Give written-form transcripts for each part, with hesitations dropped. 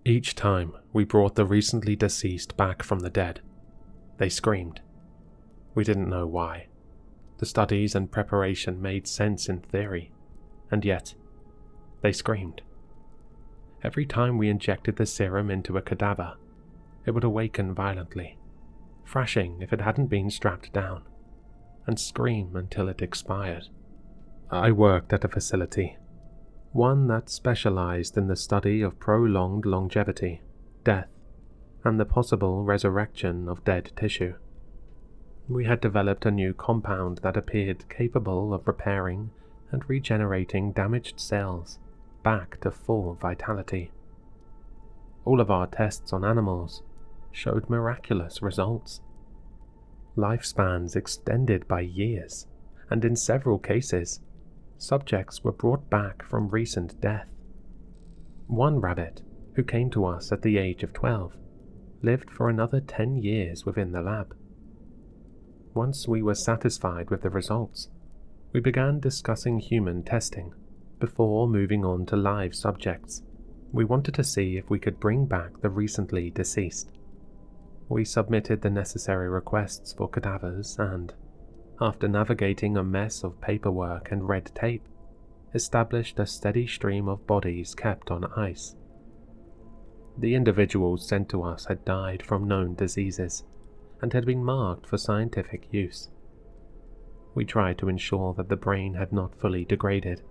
Each time we brought the recently deceased back from the dead, they screamed. We didn't know why. The studies and preparation made sense in theory, and yet they screamed. Every time we injected the serum into a cadaver, it would awaken violently, thrashing if it hadn't been strapped down, and scream until it expired. I worked at a facility, one that specialized in the study of prolonged longevity, death, and the possible resurrection of dead tissue. We had developed a new compound that appeared capable of repairing and regenerating damaged cells back to full vitality. All of our tests on animals showed miraculous results. Lifespans extended by years, and in several cases, subjects were brought back from recent death. One rabbit, who came to us at the age of 12, lived for another 10 years within the lab. Once we were satisfied with the results, we began discussing human testing before moving on to live subjects. We wanted to see if we could bring back the recently deceased. We submitted the necessary requests for cadavers and, after navigating a mess of paperwork and red tape, established a steady stream of bodies kept on ice. The individuals sent to us had died from known diseases and had been marked for scientific use. We tried to ensure that the brain had not fully degraded,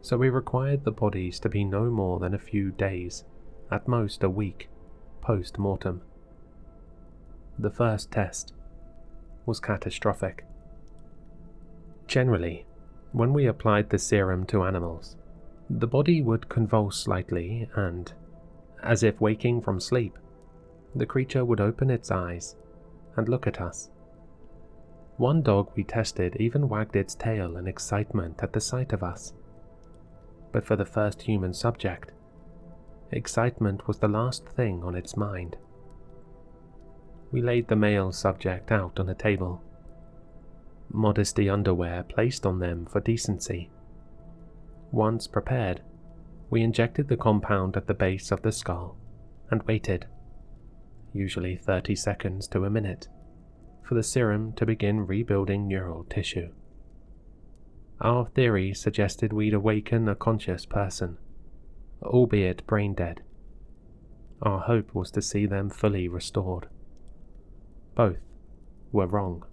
so we required the bodies to be no more than a few days, at most a week, post-mortem. The first test was catastrophic. Generally, when we applied the serum to animals, the body would convulse slightly and, as if waking from sleep, the creature would open its eyes and look at us. One dog we tested even wagged its tail in excitement at the sight of us. But for the first human subject, excitement was the last thing on its mind. We laid the male subject out on a table. Modesty underwear placed on them for decency. Once prepared, we injected the compound at the base of the skull and waited, usually 30 seconds to a minute, for the serum to begin rebuilding neural tissue. Our theory suggested we'd awaken a conscious person, albeit brain dead. Our hope was to see them fully restored. Both were wrong.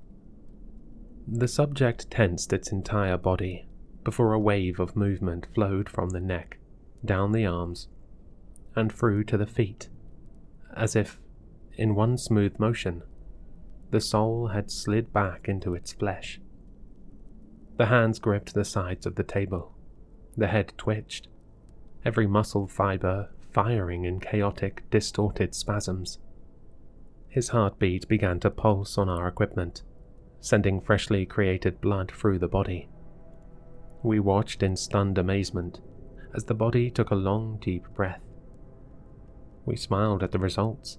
The subject tensed its entire body before a wave of movement flowed from the neck, down the arms, and through to the feet, as if, in one smooth motion, the soul had slid back into its flesh. The hands gripped the sides of the table, the head twitched, every muscle fiber firing in chaotic, distorted spasms. His heartbeat began to pulse on our equipment, sending freshly created blood through the body. We watched in stunned amazement as the body took a long, deep breath. We smiled at the results.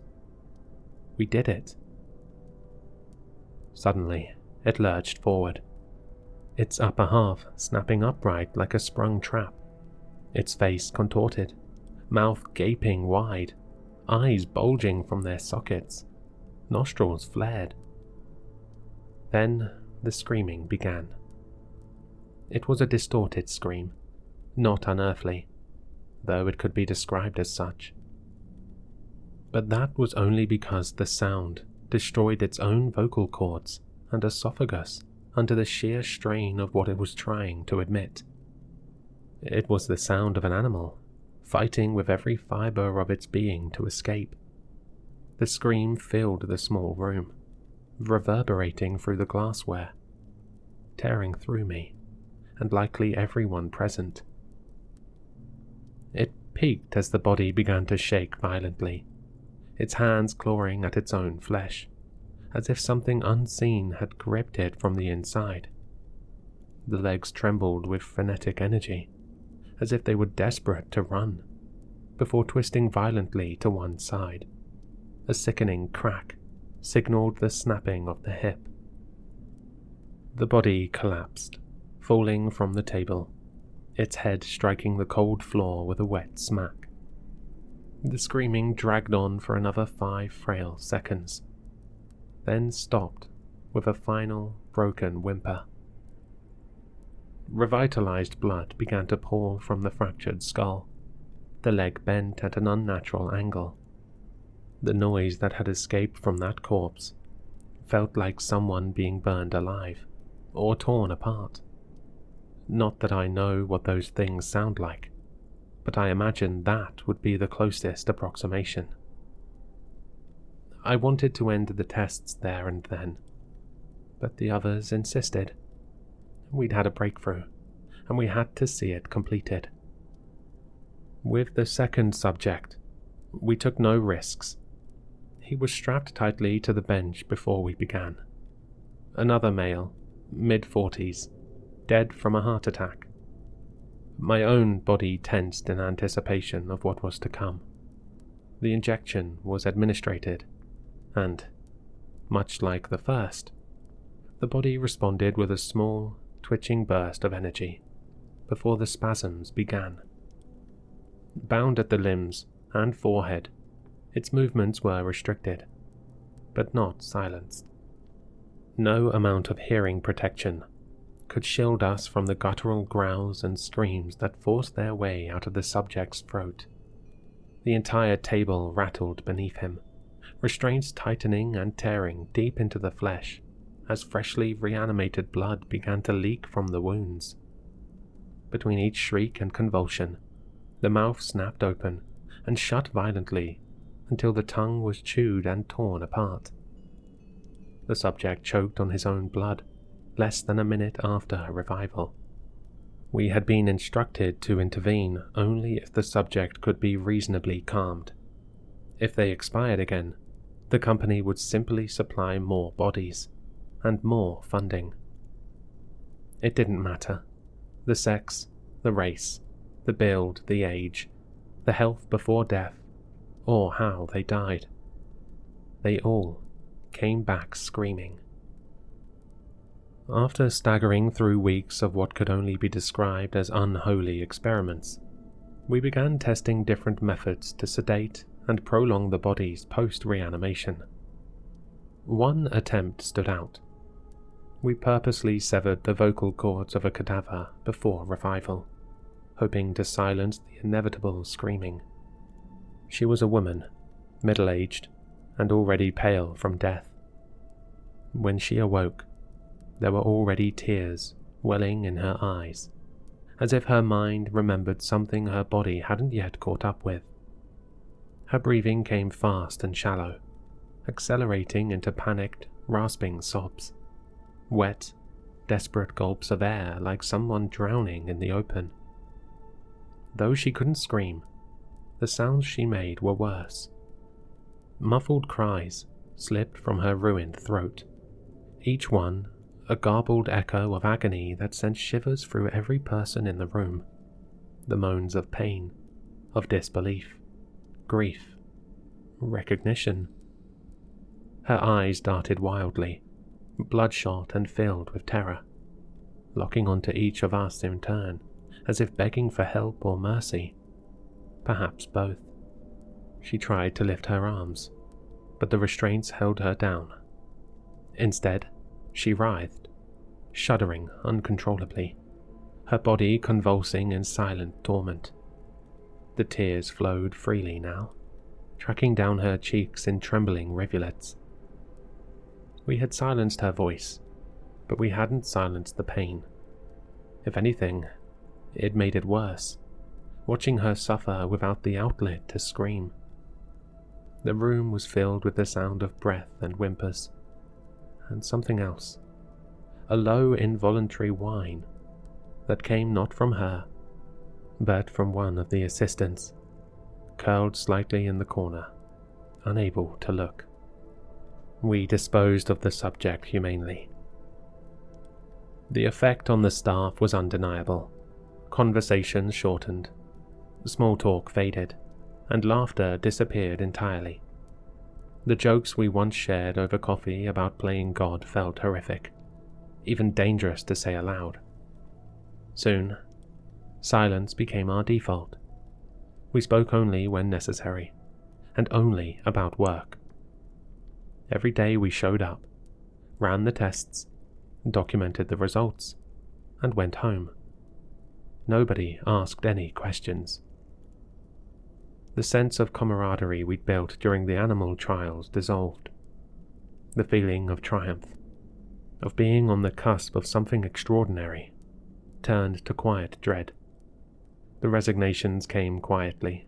We did it. Suddenly, it lurched forward, its upper half snapping upright like a sprung trap, its face contorted, mouth gaping wide, eyes bulging from their sockets, nostrils flared. Then the screaming began. It was a distorted scream, not unearthly, though it could be described as such. But that was only because the sound destroyed its own vocal cords and esophagus under the sheer strain of what it was trying to admit. It was the sound of an animal, fighting with every fiber of its being to escape. The scream filled the small room, reverberating through the glassware, tearing through me, and likely everyone present. It peaked as the body began to shake violently, its hands clawing at its own flesh, as if something unseen had gripped it from the inside. The legs trembled with frenetic energy, as if they were desperate to run, before twisting violently to one side. A sickening crack signaled the snapping of the hip. The body collapsed, falling from the table, its head striking the cold floor with a wet smack. The screaming dragged on for another 5 frail seconds, then stopped with a final broken whimper. Revitalized blood began to pour from the fractured skull, the leg bent at an unnatural angle. The noise that had escaped from that corpse felt like someone being burned alive or torn apart. Not that I know what those things sound like, but I imagine that would be the closest approximation. I wanted to end the tests there and then, but the others insisted. We'd had a breakthrough, and we had to see it completed. With the second subject, we took no risks. He was strapped tightly to the bench before we began. Another male, mid-40s, dead from a heart attack. My own body tensed in anticipation of what was to come. The injection was administered, and, much like the first, the body responded with a small, twitching burst of energy before the spasms began. Bound at the limbs and forehead, its movements were restricted, but not silenced. No amount of hearing protection could shield us from the guttural growls and screams that forced their way out of the subject's throat. The entire table rattled beneath him, restraints tightening and tearing deep into the flesh as freshly reanimated blood began to leak from the wounds. Between each shriek and convulsion, the mouth snapped open and shut violently until the tongue was chewed and torn apart. The subject choked on his own blood less than a minute after revival. We had been instructed to intervene only if the subject could be reasonably calmed. If they expired again, the company would simply supply more bodies and more funding. It didn't matter. The sex, the race, the build, the age, the health before death, or how they died. They all came back screaming. After staggering through weeks of what could only be described as unholy experiments, we began testing different methods to sedate and prolong the bodies post-reanimation. One attempt stood out. We purposely severed the vocal cords of a cadaver before revival, hoping to silence the inevitable screaming. She was a woman, middle-aged, and already pale from death. When she awoke, there were already tears welling in her eyes, as if her mind remembered something her body hadn't yet caught up with. Her breathing came fast and shallow, accelerating into panicked, rasping sobs. Wet, desperate gulps of air like someone drowning in the open. Though she couldn't scream, the sounds she made were worse. Muffled cries slipped from her ruined throat, each one a garbled echo of agony that sent shivers through every person in the room. The moans of pain, of disbelief, grief, recognition. Her eyes darted wildly, bloodshot and filled with terror, locking onto each of us in turn, as if begging for help or mercy. Perhaps both. She tried to lift her arms, but the restraints held her down. Instead, she writhed, shuddering uncontrollably, her body convulsing in silent torment. The tears flowed freely now, tracking down her cheeks in trembling rivulets. We had silenced her voice, but we hadn't silenced the pain. If anything, it made it worse, watching her suffer without the outlet to scream. The room was filled with the sound of breath and whimpers, and something else, a low involuntary whine that came not from her, but from one of the assistants, curled slightly in the corner, unable to look. We disposed of the subject humanely. The effect on the staff was undeniable. Conversations shortened, small talk faded, and laughter disappeared entirely. The jokes we once shared over coffee about playing God felt horrific, even dangerous to say aloud. Soon, silence became our default. We spoke only when necessary, and only about work. Every day we showed up, ran the tests, documented the results, and went home. Nobody asked any questions. The sense of camaraderie we'd built during the animal trials dissolved. The feeling of triumph, of being on the cusp of something extraordinary, turned to quiet dread. The resignations came quietly,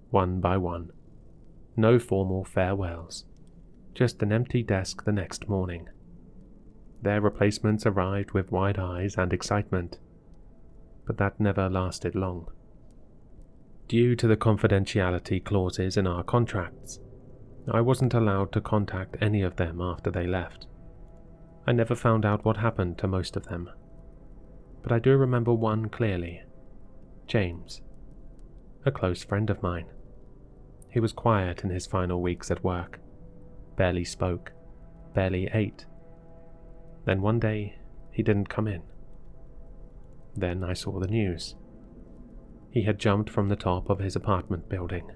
one by one. No formal farewells, just an empty desk the next morning. Their replacements arrived with wide eyes and excitement, but that never lasted long. Due to the confidentiality clauses in our contracts, I wasn't allowed to contact any of them after they left. I never found out what happened to most of them, but I do remember one clearly. James, a close friend of mine. He was quiet in his final weeks at work, barely spoke, barely ate. Then one day, he didn't come in. Then I saw the news. He had jumped from the top of his apartment building.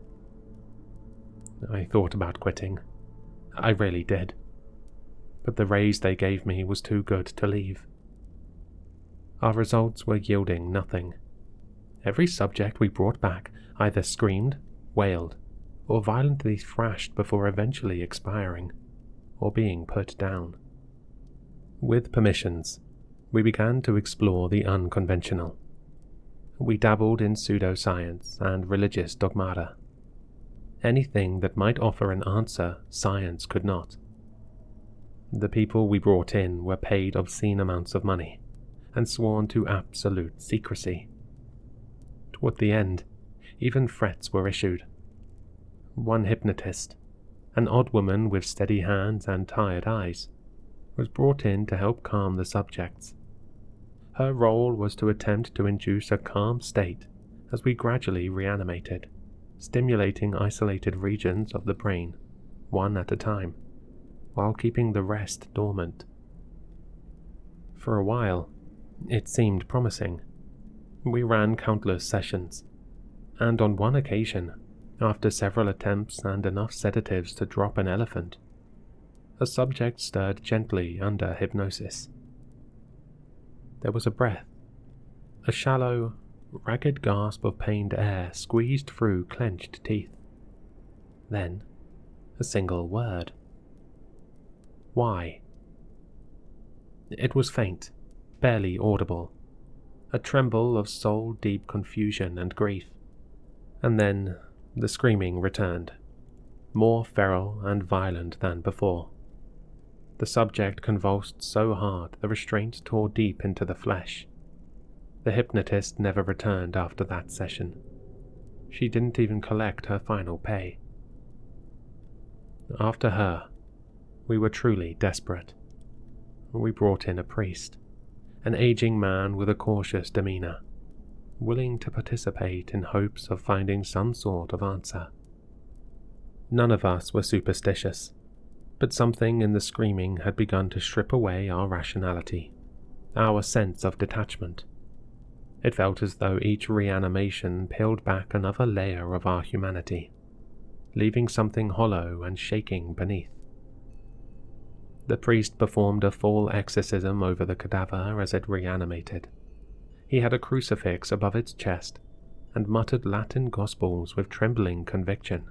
I thought about quitting. I really did. But the raise they gave me was too good to leave. Our results were yielding nothing. Every subject we brought back either screamed, wailed, or violently thrashed before eventually expiring, or being put down. With permissions, we began to explore the unconventional. We dabbled in pseudoscience and religious dogmata. Anything that might offer an answer science could not. The people we brought in were paid obscene amounts of money and sworn to absolute secrecy. Toward the end, even threats were issued. One hypnotist, an odd woman with steady hands and tired eyes, was brought in to help calm the subjects. Her role was to attempt to induce a calm state as we gradually reanimated, stimulating isolated regions of the brain, one at a time, while keeping the rest dormant. For a while, it seemed promising. We ran countless sessions, and on one occasion, after several attempts and enough sedatives to drop an elephant, a subject stirred gently under hypnosis. There was a breath, a shallow, ragged gasp of pained air squeezed through clenched teeth. Then, a single word. Why? It was faint, barely audible, a tremble of soul-deep confusion and grief. And then the screaming returned, more feral and violent than before. The subject convulsed so hard the restraint tore deep into the flesh. The hypnotist never returned after that session. She didn't even collect her final pay. After her, we were truly desperate. We brought in a priest, an aging man with a cautious demeanor, willing to participate in hopes of finding some sort of answer. None of us were superstitious, but something in the screaming had begun to strip away our rationality, our sense of detachment. It felt as though each reanimation peeled back another layer of our humanity, leaving something hollow and shaking beneath. The priest performed a full exorcism over the cadaver as it reanimated. He had a crucifix above its chest and muttered Latin gospels with trembling conviction.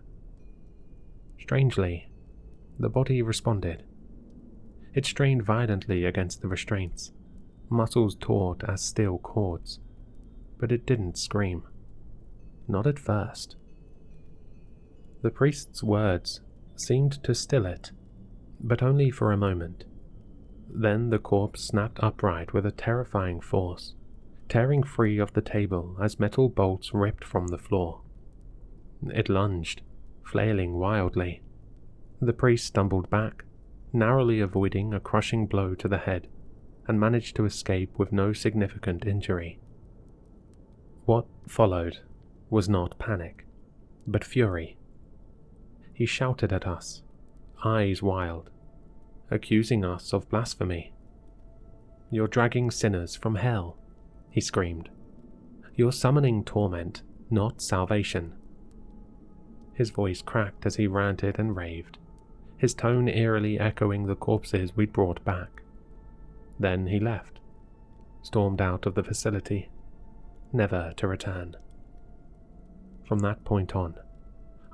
Strangely, the body responded. It strained violently against the restraints, muscles taut as steel cords, but it didn't scream. Not at first. The priest's words seemed to still it, but only for a moment. Then the corpse snapped upright with a terrifying force, tearing free of the table as metal bolts ripped from the floor. It lunged, flailing wildly. The priest stumbled back, narrowly avoiding a crushing blow to the head, and managed to escape with no significant injury. What followed was not panic, but fury. He shouted at us, eyes wild, accusing us of blasphemy. "You're dragging sinners from hell," he screamed. "You're summoning torment, not salvation. His voice cracked as he ranted and raved, his tone eerily echoing the corpses we'd brought back. Then he left, stormed out of the facility, never to return. From that point on,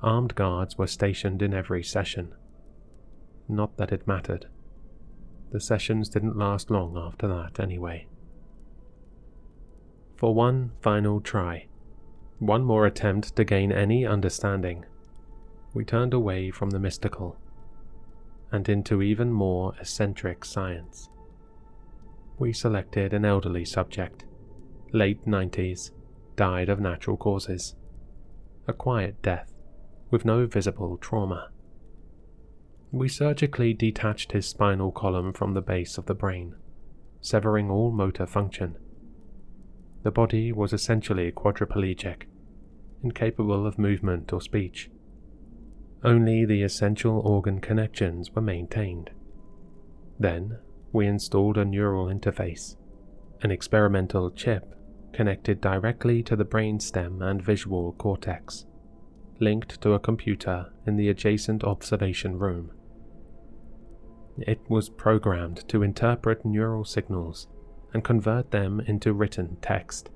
armed guards were stationed in every session. Not that it mattered. The sessions didn't last long after that anyway. For one final try, one more attempt to gain any understanding, we turned away from the mystical and into even more eccentric science. We selected an elderly subject, late 90s, died of natural causes. A quiet death, with no visible trauma. We surgically detached his spinal column from the base of the brain, severing all motor function. The body was essentially quadriplegic, incapable of movement or speech. Only the essential organ connections were maintained. Then, we installed a neural interface, an experimental chip connected directly to the brainstem and visual cortex, linked to a computer in the adjacent observation room. It was programmed to interpret neural signals and convert them into written text.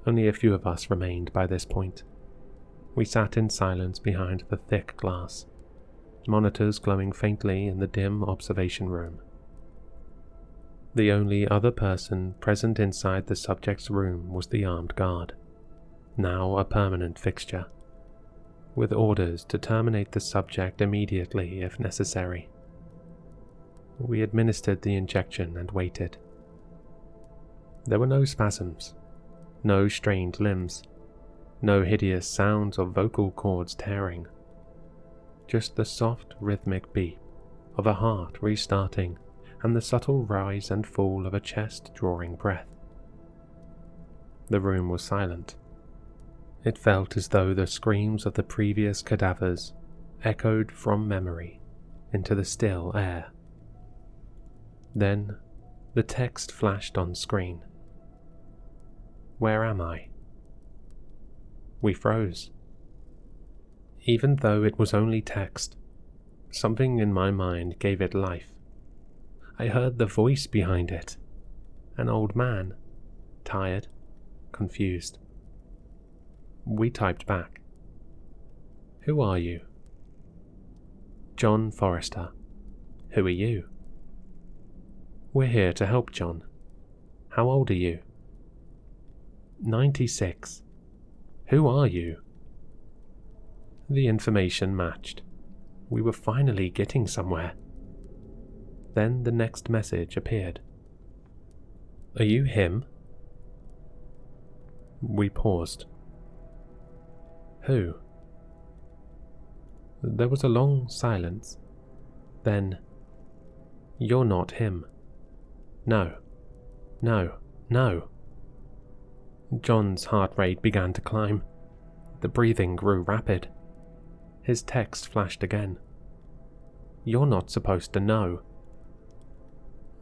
Only a few of us remained by this point. We sat in silence behind the thick glass, monitors glowing faintly in the dim observation room. The only other person present inside the subject's room was the armed guard, now a permanent fixture, with orders to terminate the subject immediately if necessary. We administered the injection and waited. There were no spasms, no strained limbs, no hideous sounds of vocal cords tearing, just the soft rhythmic beat of a heart restarting and the subtle rise and fall of a chest drawing breath. The room was silent. It felt as though the screams of the previous cadavers echoed from memory into the still air. Then the text flashed on screen. Where am I? We froze. Even though it was only text, something in my mind gave it life. I heard the voice behind it. An old man, tired, confused. We typed back. Who are you? John Forrester. Who are you? We're here to help, John. How old are you? 96. Who are you? The information matched. We were finally getting somewhere. Then the next message appeared. Are you him? We paused. Who? There was a long silence. Then, you're not him. No, no, no. John's heart rate began to climb. The breathing grew rapid. His text flashed again. You're not supposed to know.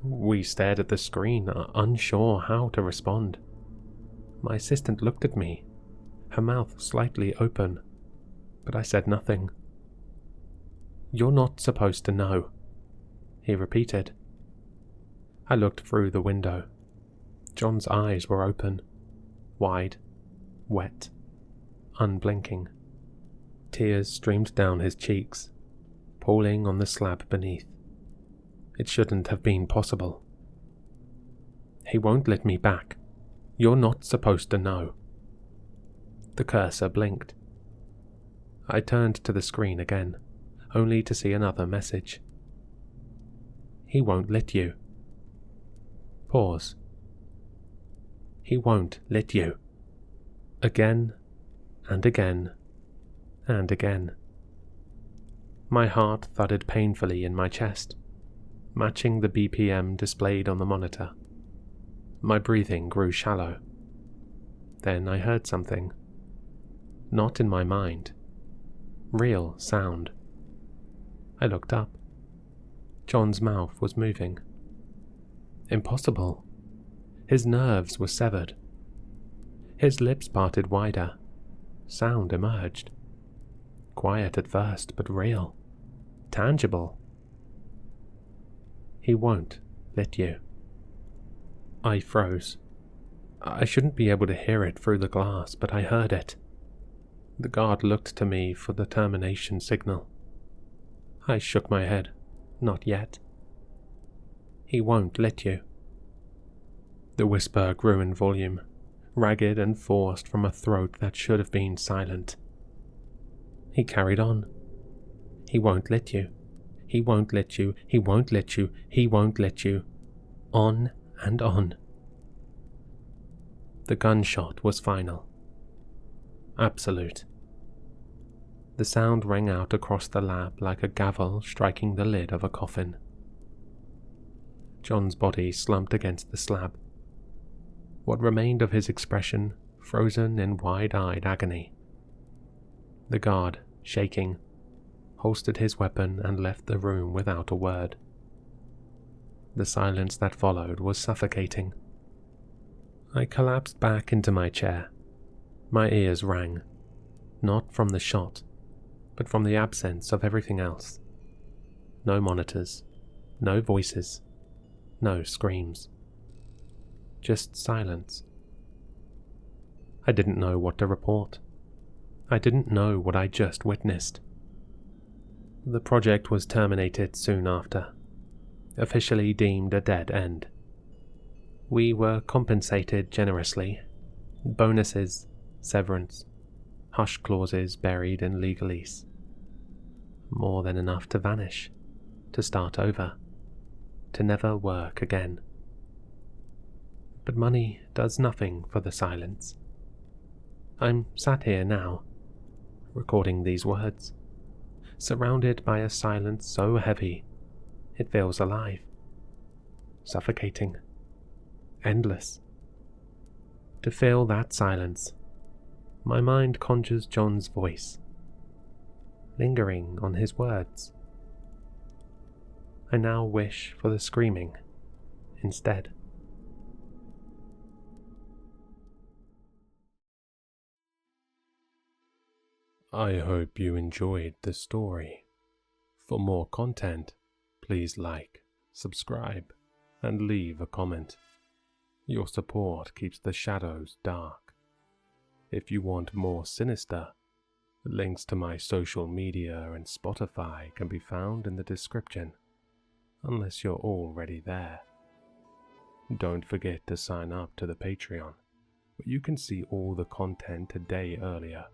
We stared at the screen, unsure how to respond. My assistant looked at me, her mouth slightly open, but I said nothing. You're not supposed to know, he repeated. I looked through the window. John's eyes were open, wide, wet, unblinking. Tears streamed down his cheeks, pooling on the slab beneath. It shouldn't have been possible. He won't let me back. You're not supposed to know. The cursor blinked. I turned to the screen again, only to see another message. He won't let you. Pause. He won't let you. Again, and again, and again. My heart thudded painfully in my chest, matching the BPM displayed on the monitor. My breathing grew shallow. Then I heard something. Not in my mind. Real sound. I looked up. John's mouth was moving. Impossible. His nerves were severed. His lips parted wider. Sound emerged. Quiet at first, but real. Tangible. He won't let you. I froze. I shouldn't be able to hear it through the glass, but I heard it. The guard looked to me for the termination signal. I shook my head. Not yet. He won't let you. The whisper grew in volume, ragged and forced from a throat that should have been silent. He carried on. He won't let you. He won't let you. He won't let you. He won't let you. On and on. The gunshot was final. Absolute. The sound rang out across the lab like a gavel striking the lid of a coffin. John's body slumped against the slab. What remained of his expression frozen in wide-eyed agony. The guard, shaking, holstered his weapon and left the room without a word. The silence that followed was suffocating. I collapsed back into my chair. My ears rang, not from the shot, but from the absence of everything else. No monitors, no voices, no screams. Just silence. I didn't know what to report. I didn't know what I just witnessed. The project was terminated soon after, officially deemed a dead end. We were compensated generously. Bonuses, severance, hush clauses buried in legalese. More than enough to vanish, to start over, to never work again. But money does nothing for the silence. I'm sat here now, recording these words, surrounded by a silence so heavy it feels alive, suffocating, endless. To fill that silence, my mind conjures John's voice, lingering on his words. I now wish for the screaming instead. I hope you enjoyed the story. For more content, please like, subscribe, and leave a comment. Your support keeps the shadows dark. If you want more Sinister, links to my social media and Spotify can be found in the description, unless you're already there. Don't forget to sign up to the Patreon, where you can see all the content a day earlier,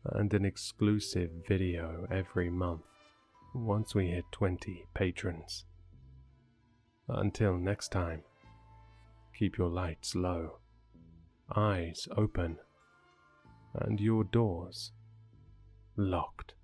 and an exclusive video every month once we hit 20 patrons. Until next time, keep your lights low, eyes open, and your doors locked.